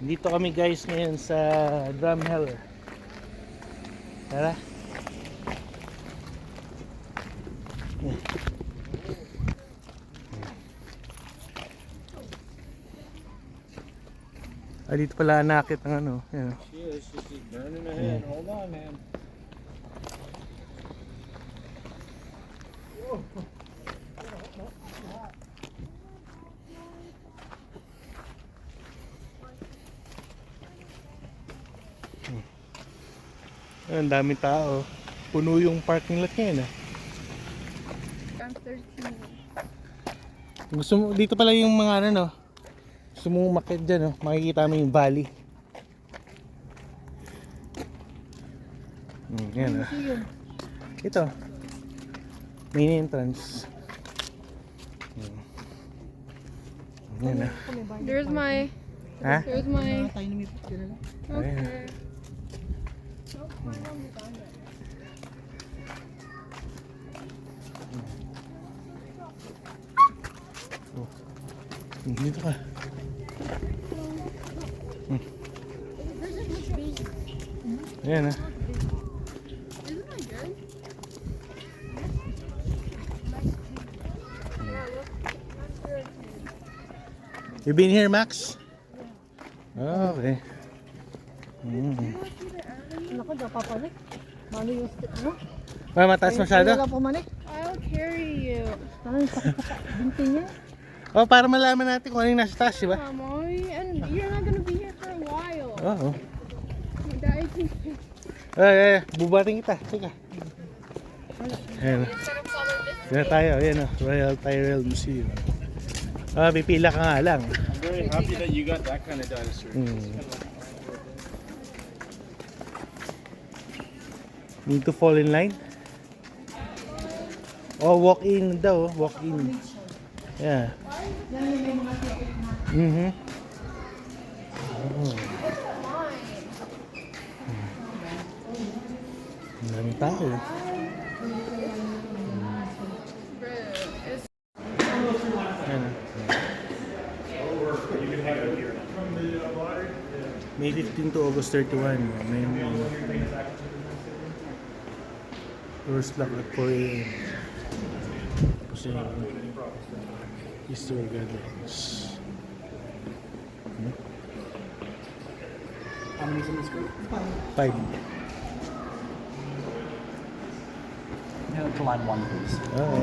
Dito kami guys ngayon sa Drumheller. Tara. Dito pala nakit ng ano. Yan. She's burning her head. Hold on, man. Ang daming tao. Puno yung parking lot ngayon ah. I'm 13. Gusto mo, dito pala yung mga ano no. Gusto mo umakyat dyan no. Makikita mo yung valley. Yan ah. Ito. Main entrance. Yan ah. There's my. Ha? There's my. Ayan. Okay. Dito ka. Ayan ah. Isn't that good? You been here, Max? Oh, okay. Naku, di pa panik. Mano yung ano? Mataas masyado? Wala pumanik. I'll carry you. Parang sakit sa binti niya. Oh, para malaman natin kung ano yung nasa taas, di ba? Mommy, and you're not gonna be here for a while. Oo. Daddy can Bubating kita. Teka. Ayan. Ayan tayo. Ayan o. Royal Tyrrell Museum. Pipila ka nga lang. I'm very happy that you got that kind of dinosaur. Need to fall in line? Oh, walk in daw. Walk in. Yeah. Mm-hmm. Oh. Ang daming tao. Ayan. May 15 to August 31. May first lock at 4 a.m. Tapos yung Easter gatherings. How many in this group? 5. Head to line 1, please. Oh.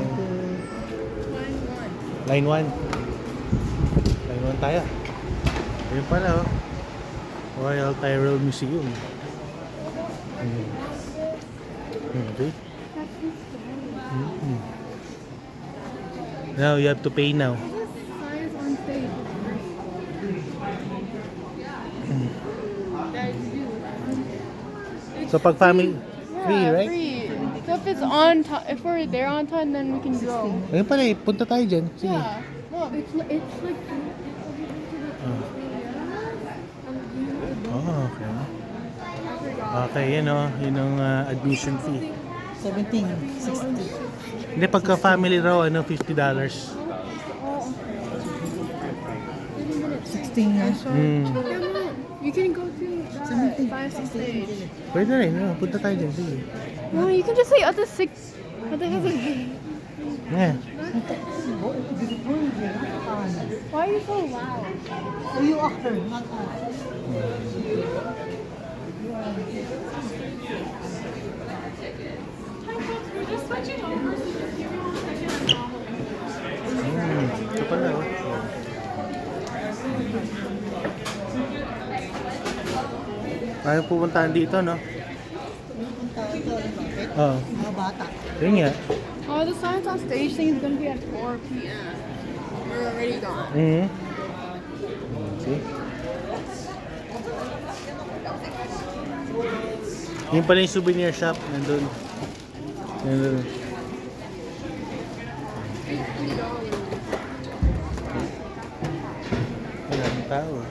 Line 1. Line 1. Line 1 tayo. Ayun pala oh. Royal Tyrrell Museum. Okay. Now you have to pay now. Science on stage. Daddy, do. So pag family free, Yeah, right? free. So if it's on time, if we're there on time, then we can go. Ayun pala eh, punta tayo dyan. Sige. Yeah. Look, it's like. Oh, okay. Okay, yan oh. Yun ang admission fee. 17, 60. Hindi, pagka family raw, ano, $50. 16 na. You can go to the science on stage. Pwede rin, no? Punta tayo dyan. Sige. No, you can just say other 6. What the hell is it? Yeah. Why are you so loud? Oh, you actor, not us. We're just switching over. Ito pala oh. Tayo pupuntahan dito, no? Oo. Mga bata. Yun nga. Oh, the science on stage thing is gonna be at 4 p.m. We're already gone. Okay. Yun pala yung souvenir shop. Nandun. Nandun. Maraming tao.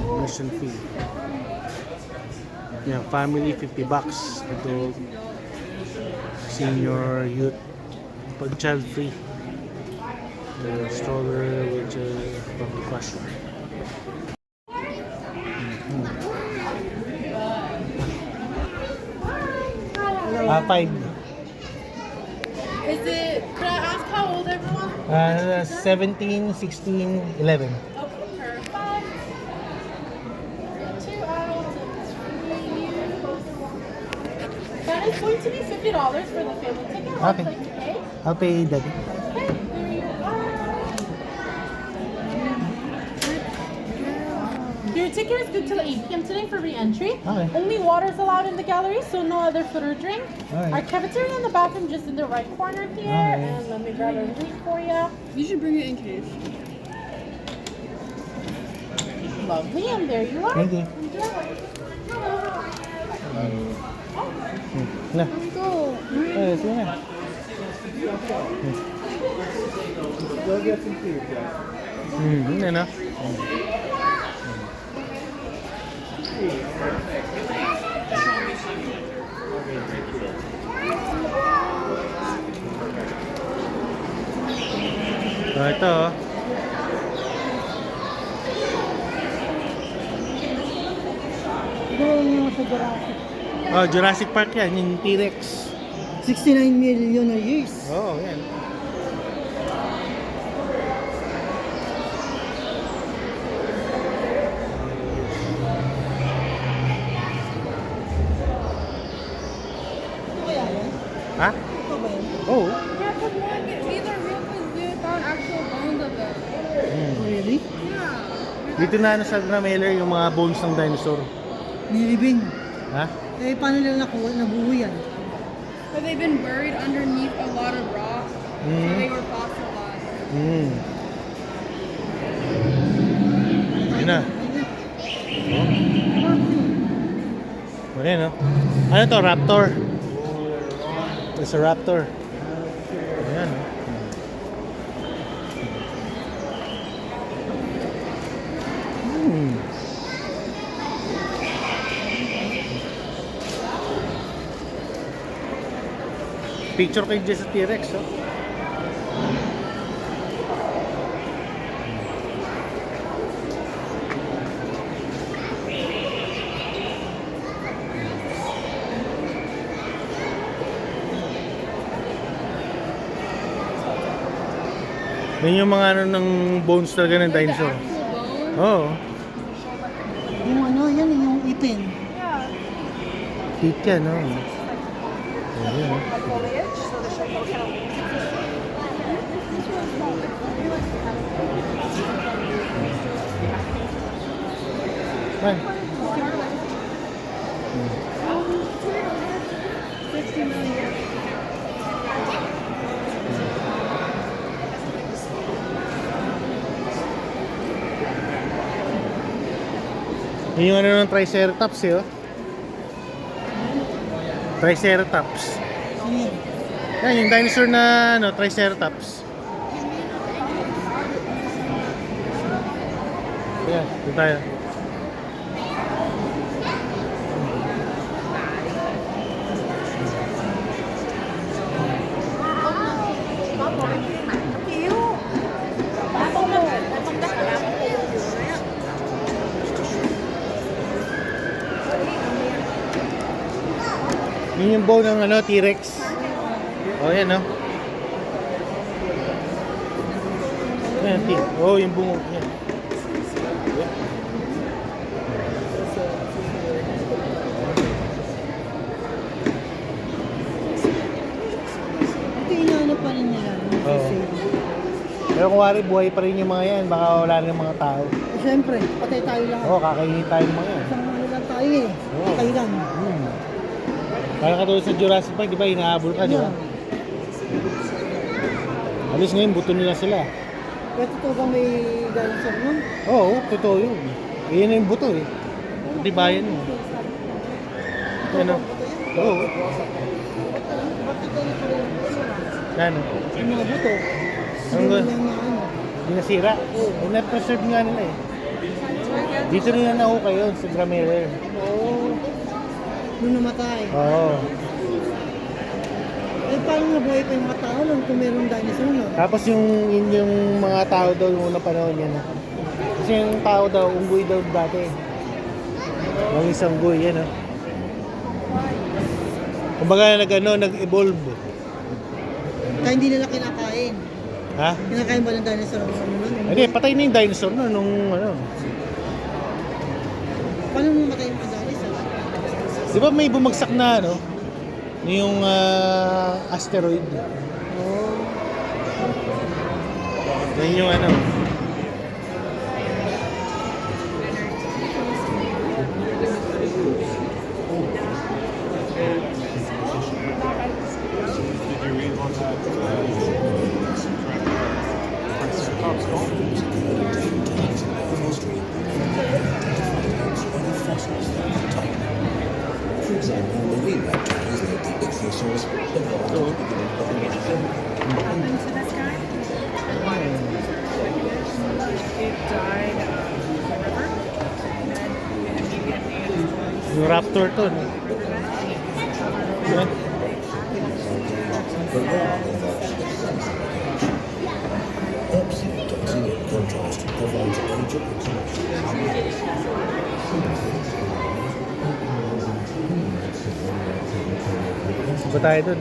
Admission fee. Yeah, family $50. Adult, senior, youth pag child free. Stroller with public washroom. Five. Is it? Can I ask how old everyone? 17, 16, 11. Okay, perfect. 2 adults and 3 youths. That is going to be $50 for the family ticket. Would Okay. you like to pay? I'll pay daddy. Okay, there you go. Your ticket is good till 8 p.m. today for re-entry. Okay. Only water is allowed in the gallery, so no other food or drink. Alright. Our cafeteria and the bathroom just in the right corner here. Alright. And let me grab a drink for you. You should bring it in case. Lovely, and there you are. Thank you. Enjoy. Na. Go. Sige na. Go get some food, guys. Ano? So, ito oh. Doon yung sa Jurassic. Oh, Jurassic Park yan, yung T-Rex. 69 million a years. Oo, yan. Ito kaya yan? Ha? Ito ba yan? Oo. Yeah, because one, these are real because we found actual bones of them. Really? Yeah. Dito na ano sa Grameller yung mga bones ng dinosaur. Nilibing. Ha? Eh, paano nila nabuo yan? But they've been buried underneath a lot of rock. So they were fossilized. Yun na. Oh. Ayan oh. Ano to? Raptor. It's a raptor. Ayan oh. Picture kayo dyan sa T-Rex oh. Yun yung mga ano ng bones talaga ng dinosaur. Oo. Yung ano, yan yung ipin. Teeth yan, no? Ayan, oh. Man. 60 million. Yun yung ano ng Triceratops eh, oh. Triceratops. Ano yan? Yan, yung dinosaur na ano, Triceratops. Ayan, dito tayo. Yun yung bone ng ano, T-Rex. Oh, yan, no? Ayan, oh, yung bungo. Yan. Ito inaano pa rin nila. Oo. Pero kung wari, buhay pa rin yung mga yan. Baka wala rin yung mga tao. Eh, syempre, patay tayo lahat. Oo, kakainin tayo ng mga yan. Isang ano lang tayo eh. Oo. Patay lang. Parang katulad sa Jurassic Park, di ba? Hinahabol ka, di ba? Alis ngayon, buto nila sila. Pero totoo bang may dinosaur nun? Oo, totoo yun. Iyan na yung buto eh. Di ba yan mo? Ano? Oo. Ano? Yung mga buto. Ang Hindi good. lang na ano. Hindi nasira. Eh, na-preserve nga nila eh. Dito nila nahukay yun sa Grameller. Oo. Nung namatay. Oo. Eh, paano nabuhay pa yung mga tao nun kung merong dinosaur nun? Tapos yung mga tao daw yung unang panahon yan. Kasi yung tao daw, unggoy daw dati. Yung isang unggoy yan. Kumbaga nag-evolve. Kaya hindi nila kinakain. Ha? Kinakain ba ng dinosaur ang ano nun? Hindi, patay na yung dinosaur no, nung ano. Paano mamatay yung mga dinosaur? Di ba may bumagsak na ano? Yung asteroid. Oh. Yan yung ano. Did you read on that? Triceratops skull? For example, marine reptiles like the ichthyosaurs evolved at the beginning of the happened to this guy? It died in the river, and then immediately Yung raptor to. No? Diba? Oxytocin, in contrast, provides age opportunity. Ba tayo dun?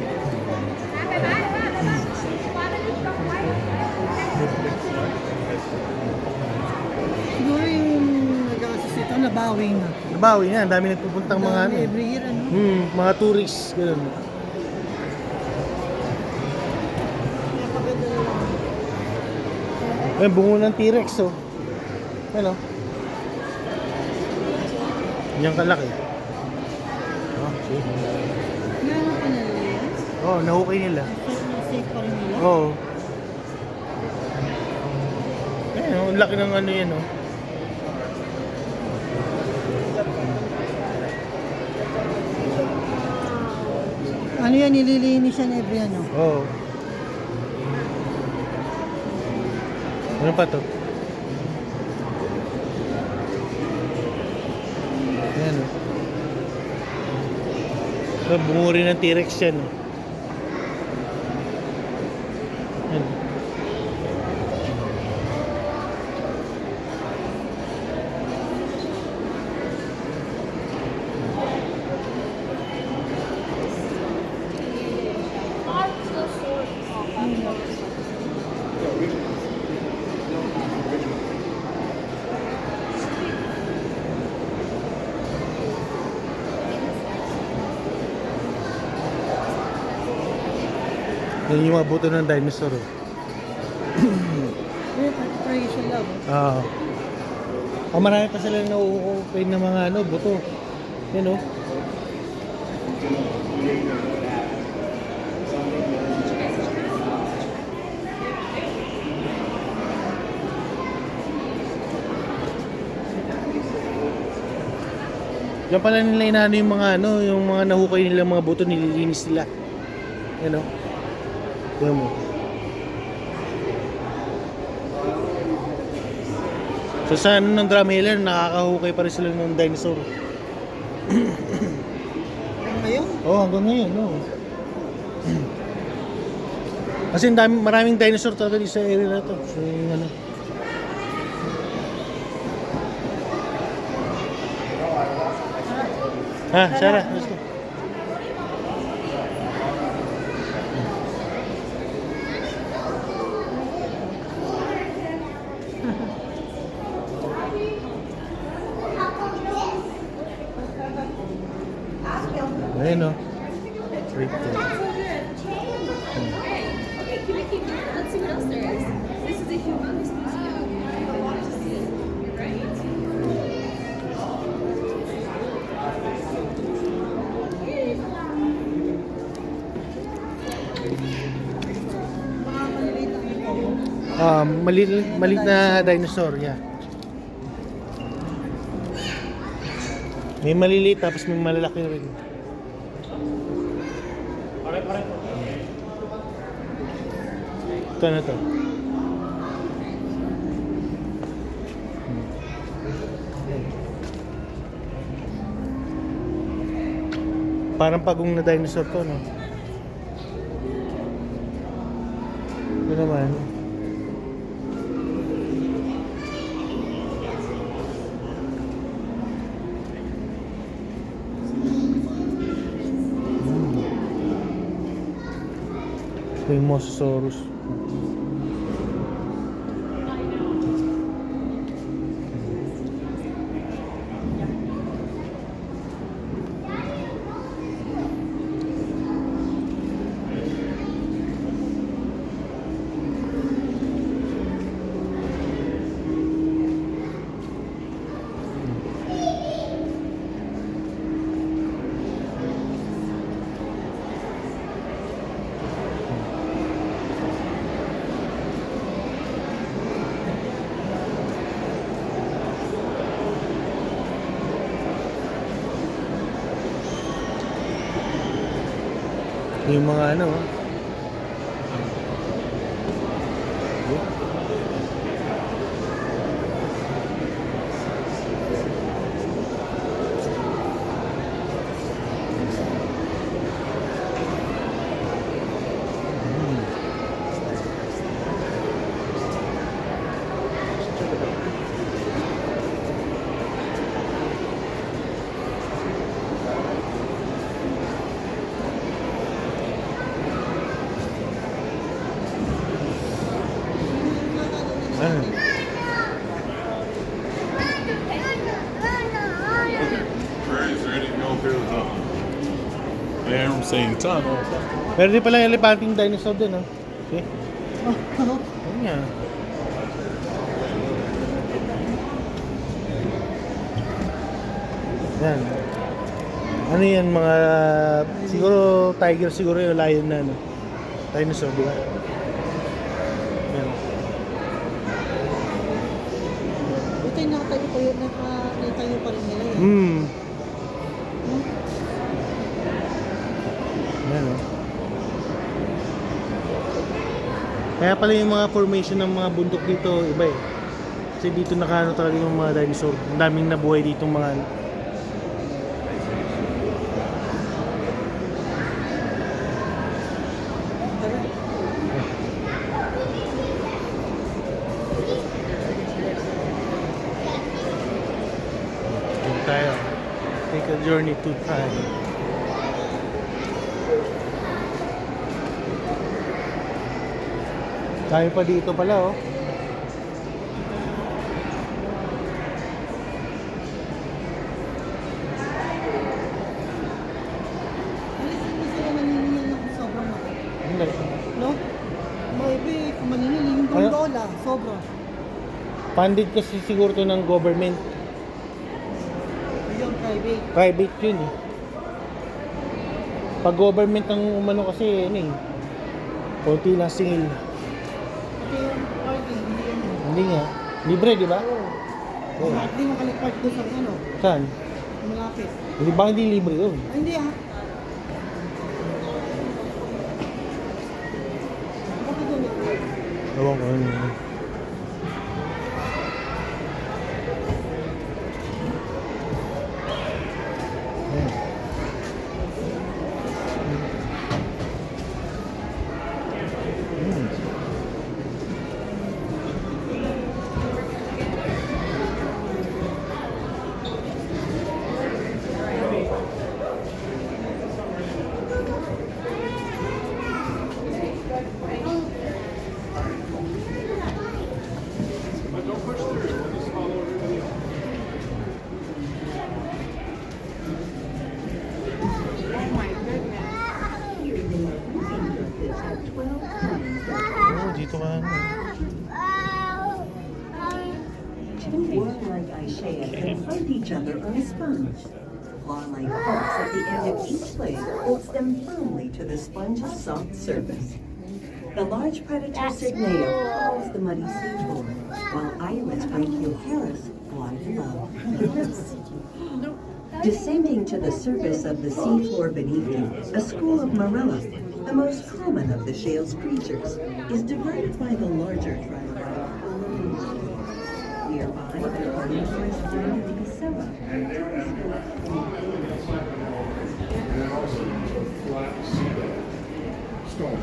Siguro yung nag-assist ito, nabawi na. Nabawi na, ang dami nagpupuntang mga ano. Every year, ano? Mga tourists, gano'n. Napaganda na lang. Ayun, bungo ng T-Rex, oh. Ano? Yan kalaki. Oh, see? Meron pa nila yan? Oh, nahukay nila. Safe pa rin nila? Oo. Ayun, oh, ang laki ng ano yan, oh. Ano yan, nililinis yan every ano? Oo. Ano pa to? Ayan, oh. So, bungo rin ng T-Rex yan, oh. Ayan. Yan yung mga buto ng dinosaur, oh. Eh, preparation lang. Ah. Marami pa sila na-open ng mga ano, buto. Yan, oh. Yan pala nila inaano yung mga ano, yung mga nahukay nila mga buto, nililinis nila. Yan, oh. Yan mo. So sa ano ng Drumheller, nakakahukay pa rin sila ng dinosaur. Ngayon? Oh, hanggang ngayon, no. Kasi maraming dinosaur talaga dito sa area na to. So, yung ano. Ha, Sarah, gusto. Ayun, no. Right there. Let's see what else there is. This is a humongous museum. I want to see it. You're right. Baka maliliit ang ito. Malit na dinosaur, yeah. May maliliit tapos may malalaki rin. Ito na to. Parang pagong na dinosaur to, no? Ito naman. Ito yung Mosasaurus. Yung mga ano, ano, Is there anything up here with yeah, I'm saying tunnel. meron din pala elephantine dinosaur din, oh. Okay. Ayun nga. Yan. Ano yan, mga siguro tiger, siguro yung lion na ano. Dinosaur, di ba? Yan. Buti nakatayo pa yun, nakatayo pa rin nila yun. Yan, oh. Kaya pala yung mga formation ng mga bundok dito, iba eh. Kasi dito nakaano talaga yung mga dinosaur. Ang daming nabuhay dito mga ano. Dito tayo. Take a journey to time. Tayo pa dito pala, oh. Hindi sila naniningil ng sobrang laki. Hindi. No? Maybe, kung maniningil yung Ano? gondola, sobra. Funded kasi siguro to ng government. Yung private. Private yun eh. Pag government ang umano kasi, ano eh. Konti lang singil. Kasi yung parking, hindi yan. Hindi nga. Libre, di ba? Oo. Oo. Bakit di mo kalit-park doon sa ano? Saan? Malapit. Hindi ba hindi libre yun? Ay, hindi ah. Baka doon ito. Ewan ko ano yun. Ayan. Oh, dito ka na. Worm-like Aishaea can fight each other on a sponge. Claw-like hooks at the end of each leg holds them firmly to the sponge's soft surface. The large predator Cygnea follows the muddy seafloor, while Iris brachioharis glide below. Descending to the surface of the seafloor beneath you, a school of Marella, the most common of the shale's creatures, is diverted by the larger trilobite. Nearby, there are numerous giant Picera, And also the flat stone.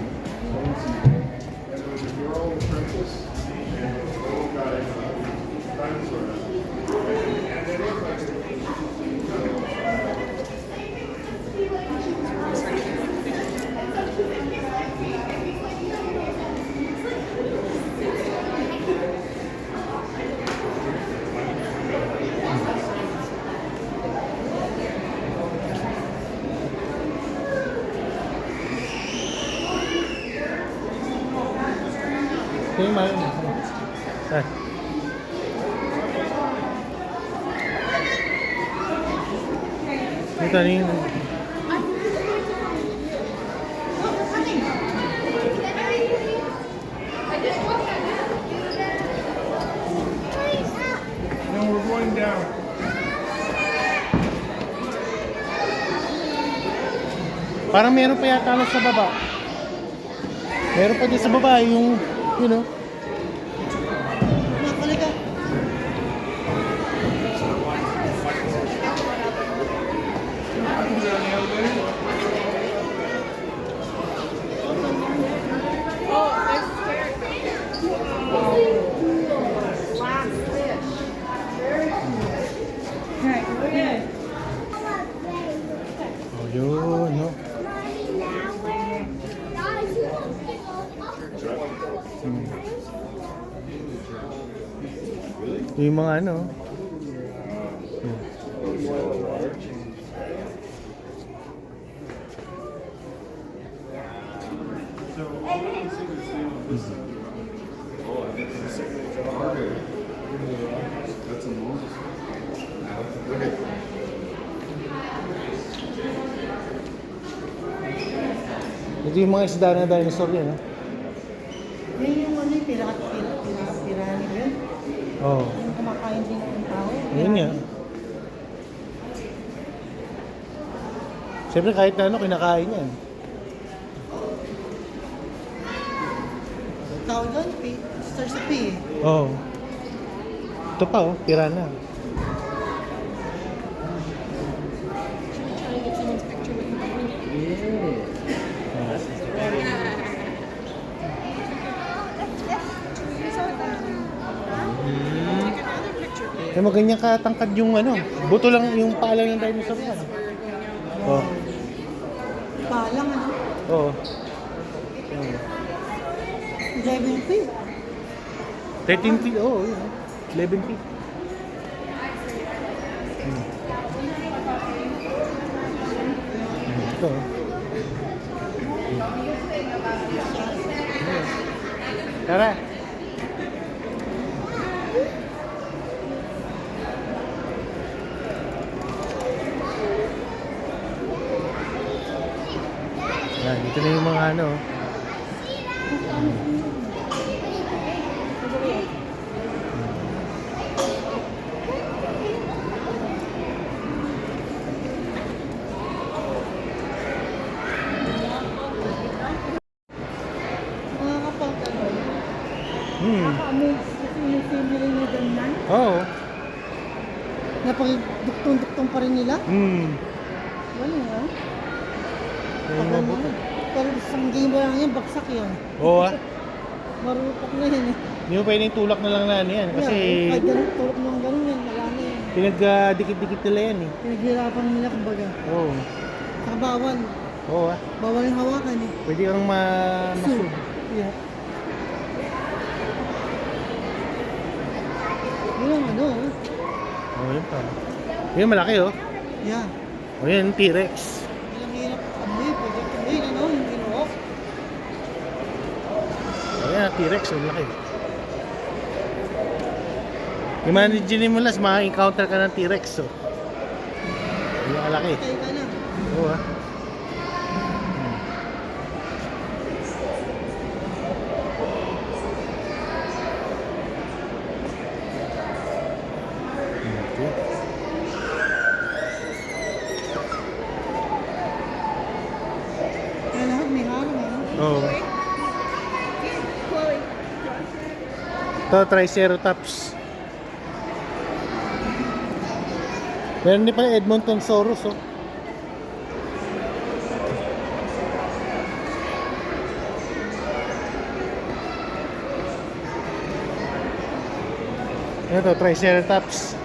Ito yung mahal. Saan? Ito na yung... No, we're going down. Parang meron pa yata lang sa baba. Meron pa din sa baba yung, you know. Nakalika. Oh, yun, no. Yung mga ano. Ito yung mga isda na dinosaur yan, no? Yan yung ano yung pirani ba yun? Oo. Yung kumakain din ng tao. Yun nga. Siyempre kahit na ano, kinakain yan. Tao doon, stars sa P eh. Oo. Ito pa, oh, piranha. Trying to get someone's picture with me. Eh, maganyan katangkad yung ano, buto lang yung paa lang ng dinosaur yan. Oh. Palang ano. Oo. 11 P. 13 feet, oh, yun. 11 feet. Ito. Tara. Yan, dito na yung mga ano. Nakakapagtanong. Hmm. Nakaka-amaze kasi yung scenery na ganyan. Oo. Napag-duktong-duktong pa rin nila. Hmm. Wala nga. Yung Pag mga ano, buto. pero isang game mo lang yan, baksak yan. Oo ah. Marutok na yan eh. Hindi mo pwedeng tulak na lang na ano yan. Kasi Kahit ganun, tulog mo ang ganun yan, wala na yan. pinagdikit-dikit nila yan eh. Pinaghirapan nila kumbaga. Oo. Saka bawal. Oo ah. Bawal yung hawakan eh. Pwede kang masud. Yeah. Yun ang ano. Oo, yun pa. Yun, malaki oh. Yeah. O yun, T-Rex. Yun ang hirap. Amoy, pwede tuloy ano, yung ginoo. O yan, T-Rex, ang laki. Imagine mo las, maka-encounter ka ng T-Rex oh. Yung kalaki. Kaya ka na. Oo ah. Okay. Kaya lahat may harang eh. Oo. Chloe. Ito, Triceratops. Meron din pala Edmontonsaurus oh. Ito, Triceratops.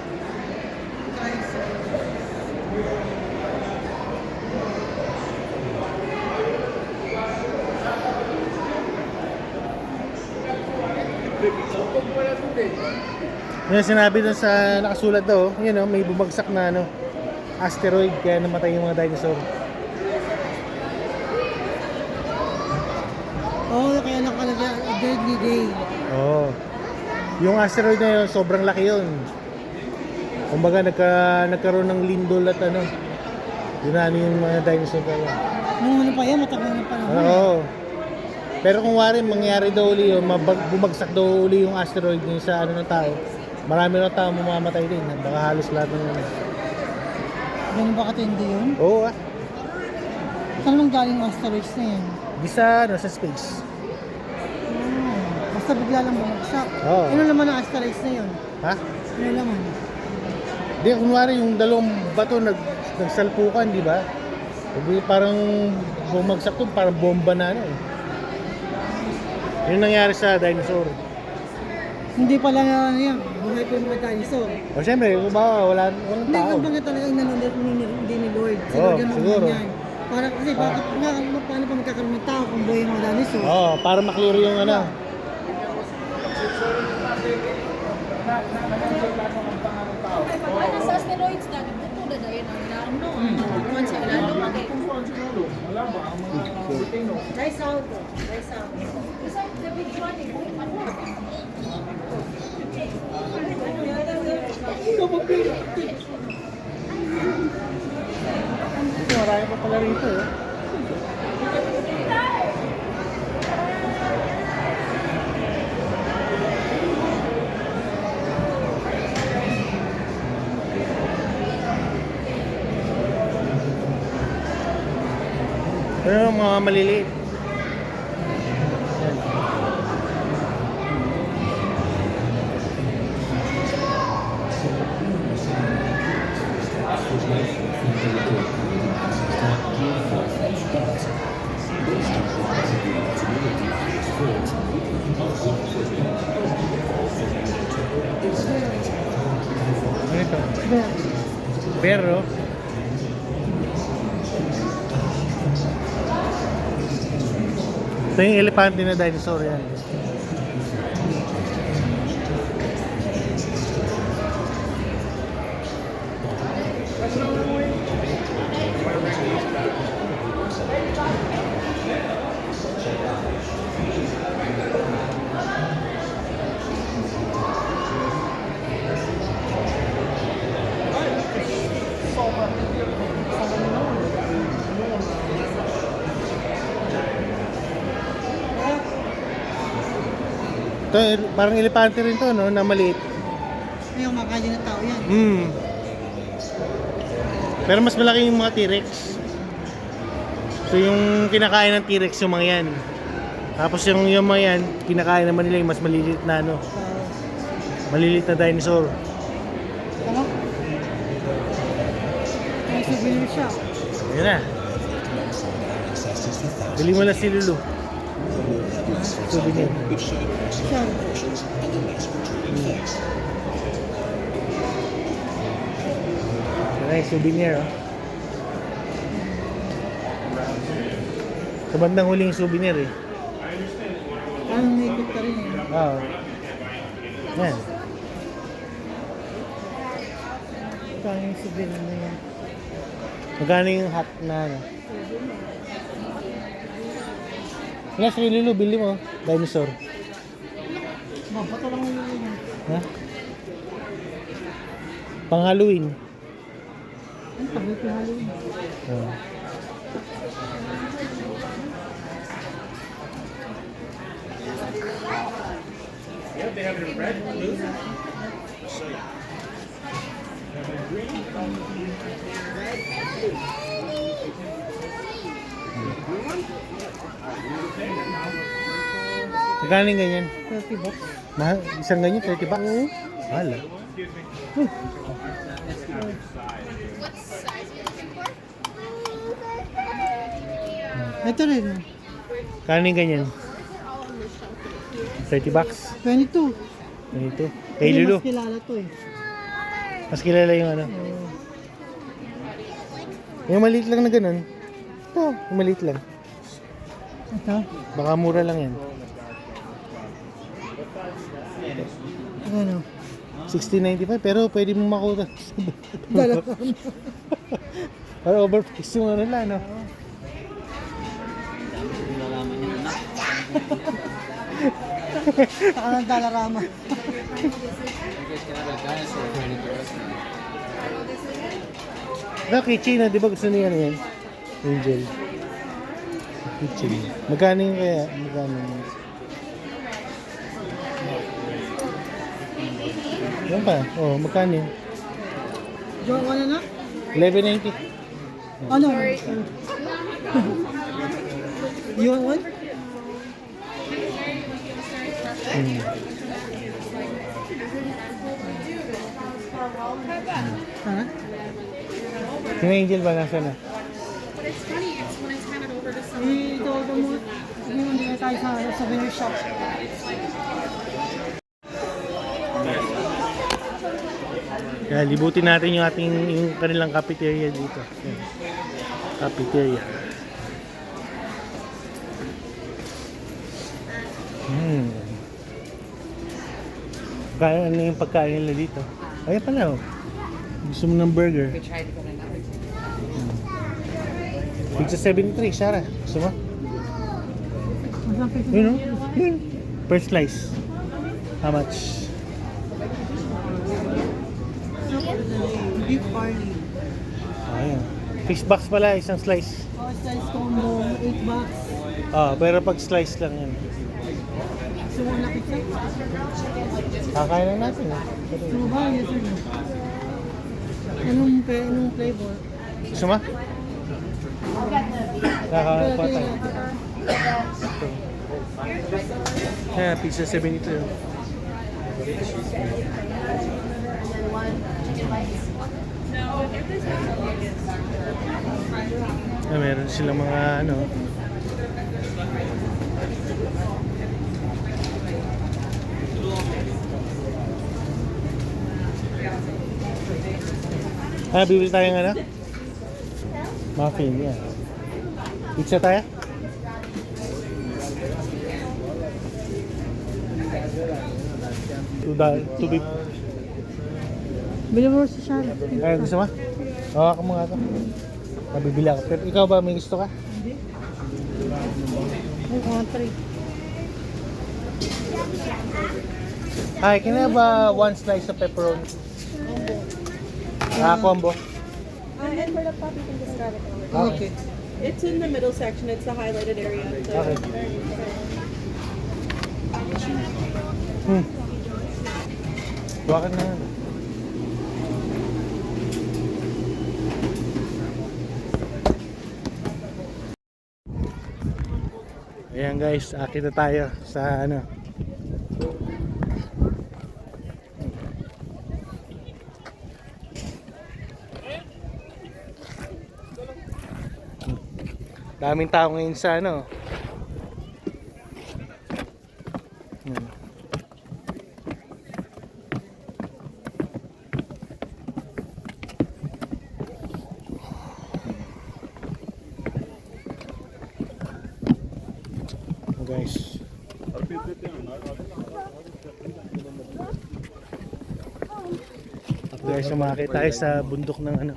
Yan sinabi dun sa nakasulat daw, yun know, may bumagsak na ano, asteroid kaya namatay yung mga dinosaur. Oo, kaya nakalagay, a deadly day. Oo. Yung asteroid na yun, sobrang laki yun. Kumbaga nagkaroon ng lindol at ano. Yun yung mga dinosaur pa yun. Nung ano pa yan, matagal na panahon. Oo. Pero kung wari, mangyari daw uli yun, bumagsak daw uli yung asteroid yun sa ano ng tao. Marami ng tao mamamatay din. Baka halos lahat ng ano. Ganun ba katindi yun? Oo ah. Saan naman galing yung asteroids na yan? Di sa, ano, sa space. Basta bigla lang bumagsak. Oo. Ano naman ang asteroids na yun? Ha? Ano naman? Di, kunwari yung dalawang bato nagsalpukan, di ba? Parang bumagsak to, parang bomba na ano eh. Yun nangyari sa dinosaur. Hindi pala na ano yan. Buhay pa yung mga dinosaur. O syempre, kung ba, walang Hindi, tao. kung bakit talagang nanonood hindi ni Lord. Si Oo, Lord ang siguro. yan. Para kasi bakit nga, paano pa magkakaroon ng tao kung buhay yung mga dinosaur? Oo, para maklear yung ano. Ano sa asteroids na, tulad na yun ang inaam noon. Kuwan sa ilalo, okay. Rice out. Rice out. Kasi the big one, Marami pa pala rito eh. Ano yung mga maliliit? Ano ito? Pero ito yung elepante na dinosaur yan. Ito, parang elepante rin to, no? Na maliit. Yung makain ng tao yan. Pero mas malaki yung mga T-Rex. So yung kinakain ng T-Rex yung mga yan. Tapos yung mga yan, kinakain naman nila yung mas maliliit na ano. Maliliit na dinosaur. Ano? May souvenir siya. Ayan na. Bili mo lang si Lulu. Souvenir. Siya. Ayan, souvenir oh. Sa bandang huling souvenir eh. Parang naikot ka rin eh. Oo. Ayan. Parang yung souvenir na yan. Magkano yung hat na ano? Nga si Lulu, bili mo. Dinosaur. Ba't lang yung yun? Ha? Pang Halloween. Ang tabi ko Halloween. Oo. Magkano yung ganyan? 30 bucks. Mahal? Isang ganyan, 30 bucks? Mahal ah. Ito rin. Kano yung ganyan? 30 bucks? 22. Ganito. Kay Hindi Lulu. mas kilala to eh. Mas kilala yung ano. Oo. Yung maliit lang na ganun. Ito, yung maliit lang. Ito? Baka mura lang yan. Ano? 16.95 pero pwede mong makuha. Dalawa. Para overpriced yung ano lang, no? Saka ng Dalarama. Na kitchen na, di ba gusto niya yan? Angel. Kitchen. Magkano yung kaya? Magkano yung... Yan pa. Oh, magkano yun? Joke ko na na? 11.90. Ano? You want one? Hmm. Ha? Yung Angel ba nasa na? But it's funny, it's when it's handed over to someone. Ito mo. Hindi mo din tayo sa souvenir shop. Kaya libutin natin yung ating yung kanilang cafeteria dito. Yan. Cafeteria. Kaya ano yung pagkain nila dito? Ayan pala oh. Gusto mo ng burger? Pizza 73, Sarah. Gusto mo? Yun oh. Yun. Per slice. How much? Beef barley. Ayan. Fish box pala, isang slice. Oh, size combo, 8 bucks. Ah, pero pag slice lang yan. So, wala pizza? Kakain lang natin eh. So, ba? Yes or no? Anong flavor? Gusto mo? Kakain pa tayo. Kaya pizza 72. Meron silang mga ano. Bibili tayo ng ano? Muffin, yeah. Pizza tayo? $2 beef. Bili mo sa Charlotte. Ay, gusto mo? Hawa ka mo nga ito. Mabibili ako. Pero ikaw ba, may gusto ka? Ay, country. Hi, can I have one slice of pepperoni? Combo. And for the pup, you can just grab it over. Okay. It's in the middle section. It's the highlighted area. So Okay. there you go. Bakit na yan? Ayan guys, akit na tayo sa ano. Daming tao ngayon sa ano. Guys. Guys, sumakit tayo sa bundok ng ano.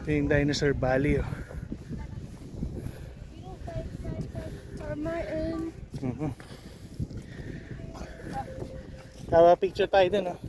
Ito yung Dinosaur Valley oh. Tawa picture tayo dun oh.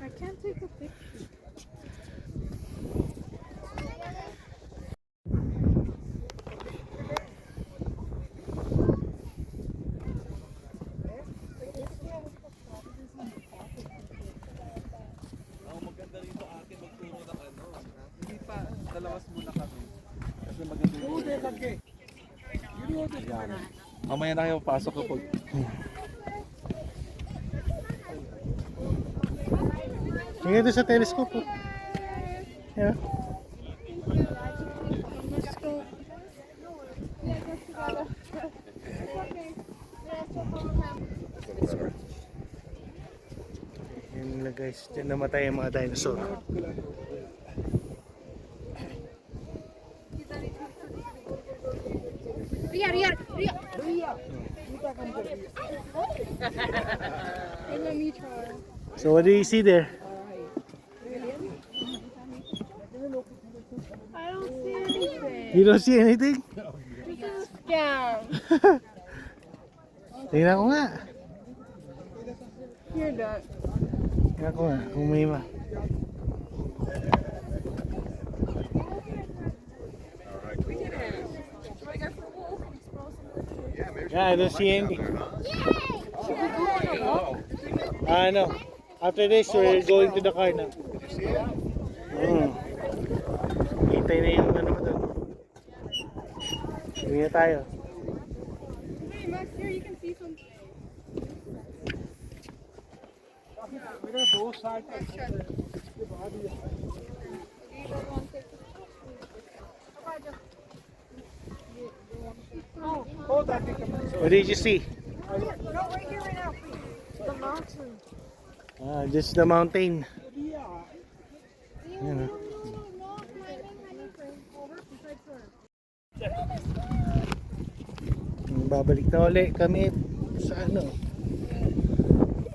I can't take a picture. Mamaya na kayo pasok kapag Tingnan doon sa telescope. Oh. Yeah. Yan lang guys, dyan namatay yung mga dinosaur. So what do you see there? I don't see anything. You don't see anything? This is a scam. Tingnan ko nga. You're done. Tingnan ko nga kung may ma. Yeah, I don't see anything. No. After this, we're going to the car now. Hintay na yung ano mo doon. Uwi na tayo. Hey, Max, here you can see something. What did you see? The mountain. Just the mountain. Yan, babalik na ulit kami sa ano,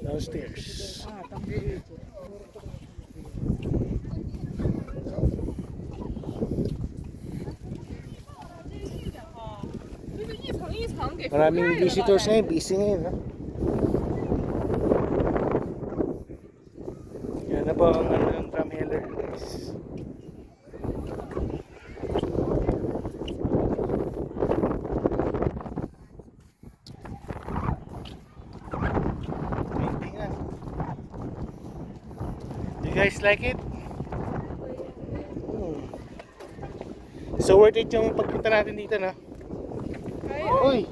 downstairs. Maraming visitors ngayon, busy ngayon, ha? Yan na po ang ano ng Drumheller, guys. Tingnan. You guys like it? So worth it yung pagpunta natin dito, no? Uy!